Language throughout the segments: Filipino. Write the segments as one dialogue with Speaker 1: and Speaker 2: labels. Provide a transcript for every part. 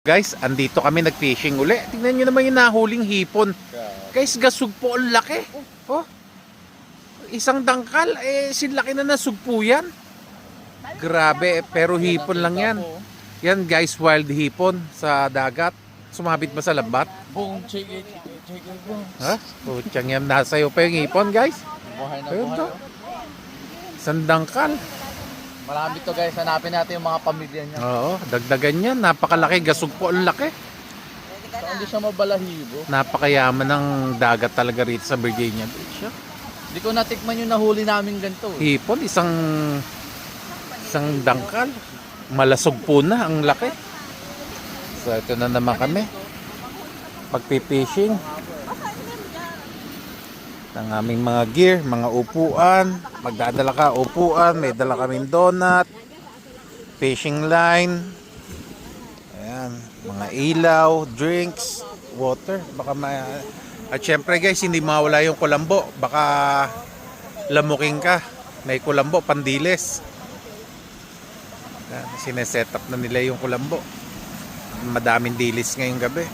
Speaker 1: Guys, andito kami nag-fishing uli. Tingnan nyo naman yung nahuling hipon. Guys, gasugpo ang laki. Oh. Isang dangkal, sinlaki na nasugpo yan. Grabe, pero hipon lang yan. Yan guys, wild hipon sa dagat. Sumabit ba sa lambat?
Speaker 2: Boom, chiki, boom.
Speaker 1: Ha? Putyang yan, nasayo pa yung hipon guys.
Speaker 2: Buhay na
Speaker 1: Ayun
Speaker 2: buhay.
Speaker 1: to. Isang dangkal.
Speaker 2: Marami to guys, hanapin natin yung mga pamilya niya.
Speaker 1: Oo, dagdagan yan. Napakalaki, gasugpo ang laki.
Speaker 2: So, hindi siya mabalahibo.
Speaker 1: Napakayaman ng dagat talaga rito sa Virginia Beach.
Speaker 2: Hindi ko natikman yung nahuli namin ganito.
Speaker 1: Hipon, isang dangkal. Malasog po na ang laki. So ito na naman kami. Pagpipishing. Ang aming mga gear, mga upuan. Magdadala ka upuan, may dala kaming donut, fishing line. Ayan, mga ilaw, drinks, water. Baka at syempre guys, hindi mawala yung kulambo. Baka lamuking ka. May kulambo, pandiles. Sineset up na nila yung kulambo. Madaming dilis ngayong gabi.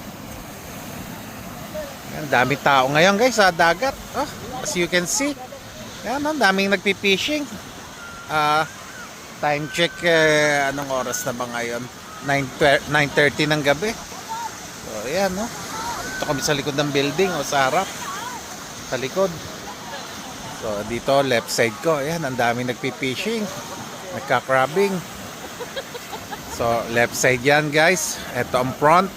Speaker 1: Ang daming tao ngayon guys sa dagat. Oh, as you can see. Yan, ang daming nagpipishing. Time check, anong oras na ba ngayon? 9:30 ng gabi. So yan, no? Ito kami sa likod ng building o sa harap. Sa likod. So dito left side ko. Ayan, ang daming nagpipishing. Nagka-crabbing. So left side yan guys. Ito ang front.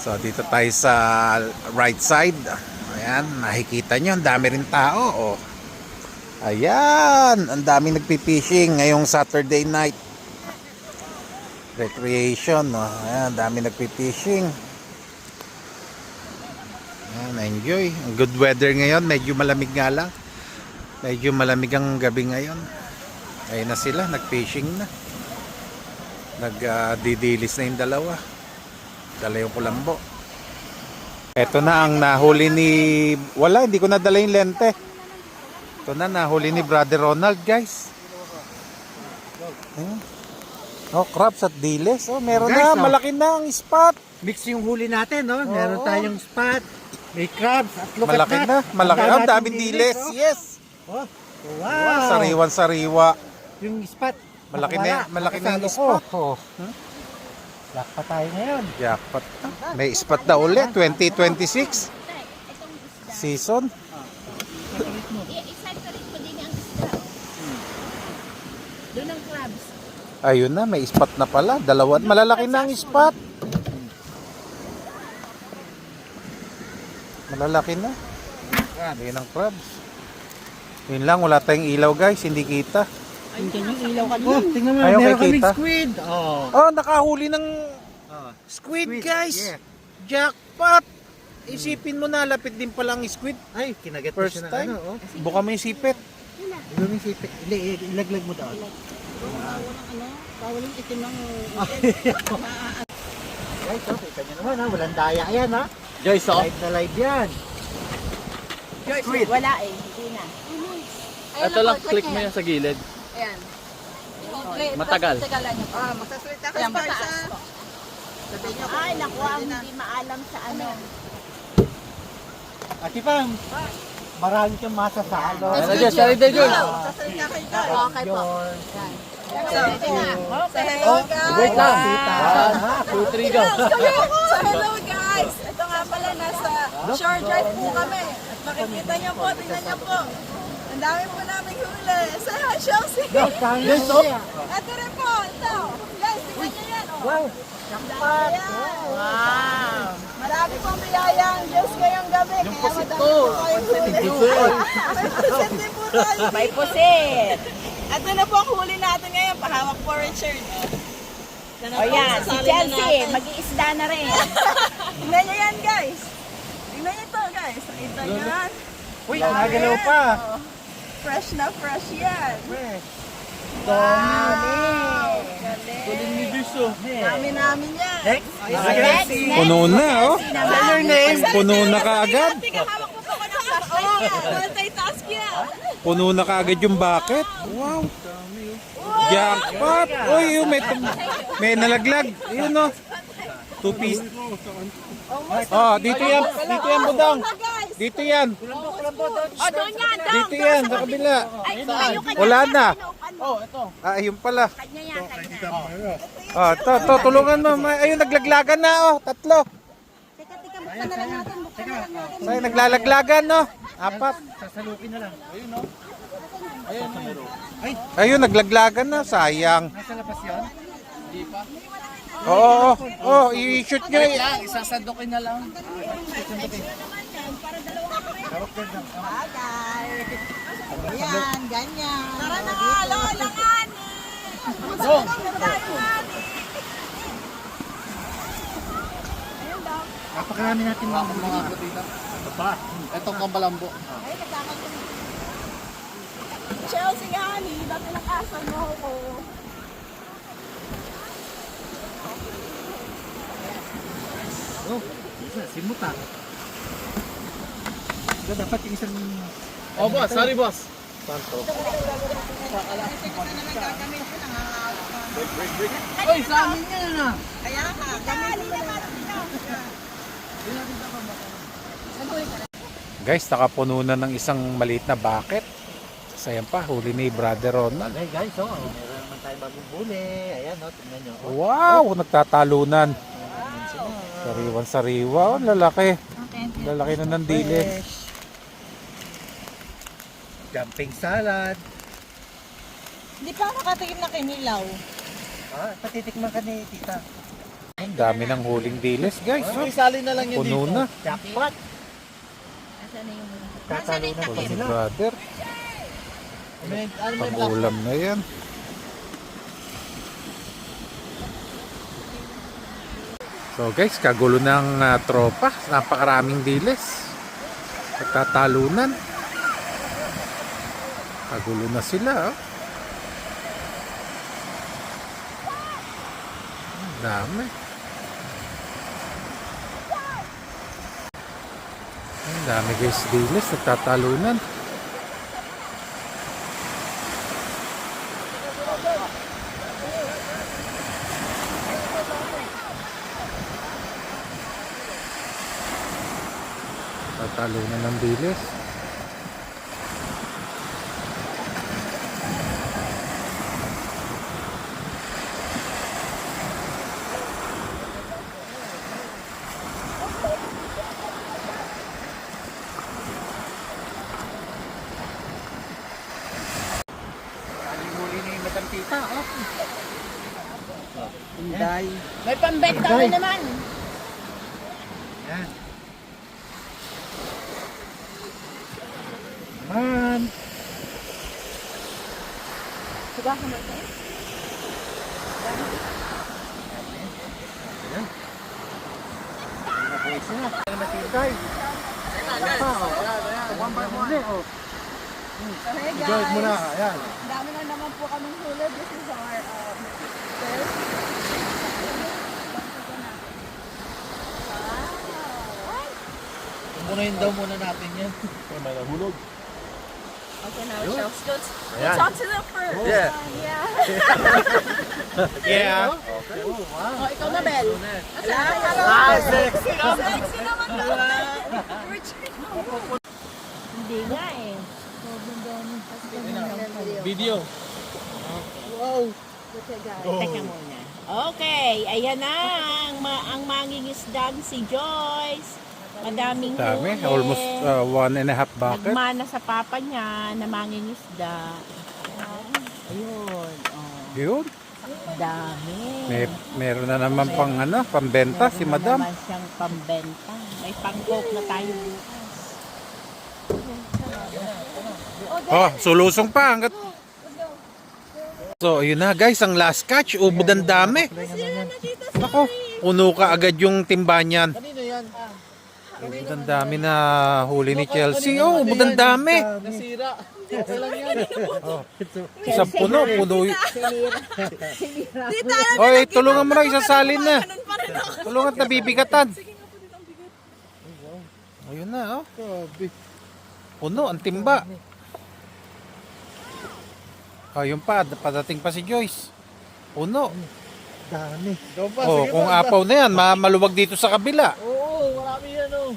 Speaker 1: So dito tayo sa right side. Ayan, nakikita nyo, ang dami rin tao. Oh. Ayan, ang daming nagpipishing ngayong Saturday night. Recreation. Oh. Ayan, ang daming nagpipishing. Ayan, enjoy. Ang good weather ngayon, medyo malamig nga lang. Medyo malamig ang gabi ngayon. Ayun na sila, nagfishing na. Nagdidilis na yung dalawa. Dala yung kulambo. Ito na ang nahuli ni... Wala, hindi ko nadala yung lente. Ito na, nahuli ni Brother Ronald, guys. Oh, crabs at dilis. Oh, meron
Speaker 3: Guys,
Speaker 1: na, malaki na ang spot.
Speaker 3: Mix yung huli natin, no? Meron tayong spot, may crabs, at look
Speaker 1: Malaki
Speaker 3: at
Speaker 1: na,
Speaker 3: that.
Speaker 1: malaki. Ang
Speaker 3: daming
Speaker 1: daming dilis.
Speaker 3: oh.
Speaker 1: Yes.
Speaker 3: Oh, wow.
Speaker 1: Sariwan-sariwa.
Speaker 3: Yung spot.
Speaker 1: Malaki
Speaker 3: nakawala.
Speaker 1: na, malaki na yung
Speaker 3: Nakasalo
Speaker 1: spot.
Speaker 3: ko. Lock pa tayo ngayon.
Speaker 1: Jackpot. May spot na ulit, 2026 season.
Speaker 4: I-separate mo din ang isda. Doon ang crabs.
Speaker 1: Ayun na, may spot na pala. Dalawa, malalaki na ang spot. Malalaki na. Ayun ang crabs. Yun lang, wala tayong ilaw guys, hindi kita.
Speaker 3: Oh, tingnan mo,
Speaker 1: Ayaw
Speaker 3: meron
Speaker 1: kay
Speaker 3: kaming
Speaker 1: kita.
Speaker 3: squid. Oh.
Speaker 1: Oh, nakahuli ng squid
Speaker 3: Squid,
Speaker 1: guys.
Speaker 3: yeah.
Speaker 1: Jackpot. Isipin mo na, lapit din pala ang squid.
Speaker 3: Ay, kinagat mo
Speaker 1: First
Speaker 3: siya ng
Speaker 1: time.
Speaker 3: ano, oh.
Speaker 1: Buka mo yung sipit.
Speaker 3: Ilo yung sipit. Ilaglag mo doon.
Speaker 4: Bawal yung itim ng...
Speaker 3: Guys, oh, kita nyo naman, ha? Walang daya yan, ha?
Speaker 2: Guys, oh.
Speaker 3: Live na live yan. Squid.
Speaker 4: Wala eh, hindi na.
Speaker 2: Ito lang, click mo yan sa gilid.
Speaker 4: Ayan.
Speaker 2: Matagal.
Speaker 4: Magsasalita ka sa... Ay, naku, ang hindi maalam sa ano.
Speaker 3: Ati Pam, marami kang masasalo.
Speaker 2: Ano dyan, sorry din yun.
Speaker 4: Okay po. Yan. Okay.
Speaker 3: Oh,
Speaker 2: Wait lang. 2,
Speaker 3: 1,
Speaker 2: 3, go.
Speaker 5: So hello guys! Ito nga pala, nasa shore drive po kami. At makikita niyo po, tingnan niyo po. Ang dami po namin huli. Say hi, Chelsea!
Speaker 3: Guys, oh.
Speaker 5: Ito rin po, ito. Guys, tingnan niyo yan. Oh.
Speaker 3: Wow.
Speaker 5: Wow! Marami pong biyaya ang Diyos ngayong gabi. Yung pusit
Speaker 2: ko.
Speaker 5: May pusit din po tayo.
Speaker 4: May pusit.
Speaker 5: Ito na po ang huli natin ngayon. Pahawak po, Richard.
Speaker 4: O yan, si Chelsea, mag-iisda na rin.
Speaker 5: Tingnan niyo yan, guys. Tingnan niyo ito, guys. Ito yan.
Speaker 3: Uy, nagalaw pa.
Speaker 5: Fresh na fresh yan.
Speaker 4: Wow.
Speaker 2: Galing ni Diyos, oh.
Speaker 5: Dami namin yan.
Speaker 3: Next.
Speaker 4: Next.
Speaker 1: Puno na, oh.
Speaker 4: Your
Speaker 3: name?
Speaker 1: Puno na kaagad.
Speaker 5: Tika, hawak mo pa ko ng flashlight yan. Multitask yan.
Speaker 1: Puno na kaagad yung bucket. Wow.
Speaker 5: Wow!
Speaker 1: Jackpot! Uy, yun, may nalaglag. Yun, no? 2 piece. Oh, dito yan. Dito yan, budang. Dito yan.
Speaker 4: O, doon yan, doon.
Speaker 1: Dito yan, sa kabila.
Speaker 4: Ay, kayo kanya.
Speaker 1: Wala na.
Speaker 2: Oh, ito.
Speaker 1: Ayun pala.
Speaker 4: Kanya yan, kanya.
Speaker 1: Oh, to, tulungan mo. Ayun, naglaglagan na, oh. 3.
Speaker 4: Teka, buksan na lang natin. Buksan na lang natin.
Speaker 1: Sa'yo, naglalaglagan, no? 4.
Speaker 3: Sasalupin na lang.
Speaker 1: Ayun, naglaglagan na. Sayang.
Speaker 3: Nasa labas yun?
Speaker 2: Hindi pa.
Speaker 1: Oo, oh, i-shoot nyo.
Speaker 2: Wait lang, isasandukin na lang.
Speaker 4: Bagay. Ayan, ganyan.
Speaker 5: Tara na nga, alangan
Speaker 2: Go!
Speaker 3: Napakarami natin
Speaker 2: Mga putita. Itong kambalambo.
Speaker 5: Chelsea, honey, dati nakasan mo ako.
Speaker 3: Oh, isa, simuta. So, dapat yung isang...
Speaker 2: Oh, boss. Sorry, boss. Oy, sa amin yan na.
Speaker 4: Kaya nga, gamitin mo naman.
Speaker 1: Guys, nakapuno na ng isang maliit na bucket. Sayang pa, huli ni Brother Ronald.
Speaker 3: Hey guys, oh, meron naman tayo bagong huli. Ayan, oh, tingnan nyo. Oh,
Speaker 1: Wow, nagtatalunan. Sariwan-sariwa. Oh, lalaki. Lalaki na ng dilis.
Speaker 3: fresh. Jumping salad.
Speaker 4: Hindi pa ako nakatikim na kinilaw.
Speaker 3: Ah, patitikman ka ni tita.
Speaker 1: Ang dami ng huling dilis, guys.
Speaker 2: Oh,
Speaker 1: Oh,
Speaker 2: isali na lang yun
Speaker 1: puno
Speaker 2: dito.
Speaker 1: na.
Speaker 3: Jackpot. Tatalunan pa
Speaker 1: Pang
Speaker 3: sila.
Speaker 1: brother.
Speaker 2: Ano may
Speaker 1: Pang ulam na yan. So guys, kagulo ng tropa. Napakaraming dilis. Nagtatalunan. Kagulo na sila. Oh. Ang dami. Ang dami guys dilis. Nagtatalunan. Tatalunan ng dilis.
Speaker 3: Aling huli ni Madam Tita, oh.
Speaker 4: Inday.
Speaker 5: May pambenta
Speaker 3: Ay.
Speaker 5: na naman.
Speaker 3: Yan. Man.
Speaker 5: Diba ka mo?
Speaker 3: Nabuhay sila. Ano matintay? Ayan pa, oh. One by one, oh.
Speaker 5: Hey guys,
Speaker 3: Enjoy mo na, ayan.
Speaker 5: dami na naman po kaming huli. This is our first.
Speaker 2: Punuin daw muna natin yan. May nahulog.
Speaker 5: Okay, now we shall go
Speaker 3: Ayan.
Speaker 5: talk to them first.
Speaker 2: Yeah.
Speaker 5: Yeah.
Speaker 1: Yeah.
Speaker 3: Okay, oh, wow.
Speaker 5: Oh, ikaw na, Bel. Hello.
Speaker 3: Sexy na.
Speaker 5: Sexy naman daw. Hindi nga eh.
Speaker 2: Video.
Speaker 4: Teka muna. Okay, ayan na ang mangingisdang si Joyce. Madaming
Speaker 1: Dami.
Speaker 4: huli.
Speaker 1: Almost 1.5 bucket.
Speaker 4: Nagmana sa papa niya na mangingisda. Ayun. Oh,
Speaker 1: Yun.
Speaker 4: dami.
Speaker 1: Meron na naman pang pambenta si
Speaker 4: Meron
Speaker 1: Madam.
Speaker 4: naman siyang pambenta. May pang-coke na tayo bukas.
Speaker 1: Oh, sulusong pa hanggat. So, ayun na guys, ang last catch. Ubod ang dami. Ako, puno ka agad yung timba niyan.
Speaker 2: Kanino yan?
Speaker 1: Ubod ang dami na huli ni Chelsea. Oh, ubod ang dami.
Speaker 2: Nasira. Okay lang yan.
Speaker 1: Isang puno. Oy, tulungan mo na, isasalin na. Tulungan at nabibigatan. Ayun na, oh. Puno, ang timba. Oh, yun pa, padating pa si Joyce. Puno.
Speaker 3: Dami.
Speaker 1: Oh, kung apaw na yan, maluwag dito sa kabila.
Speaker 2: Oo, marami yan oh.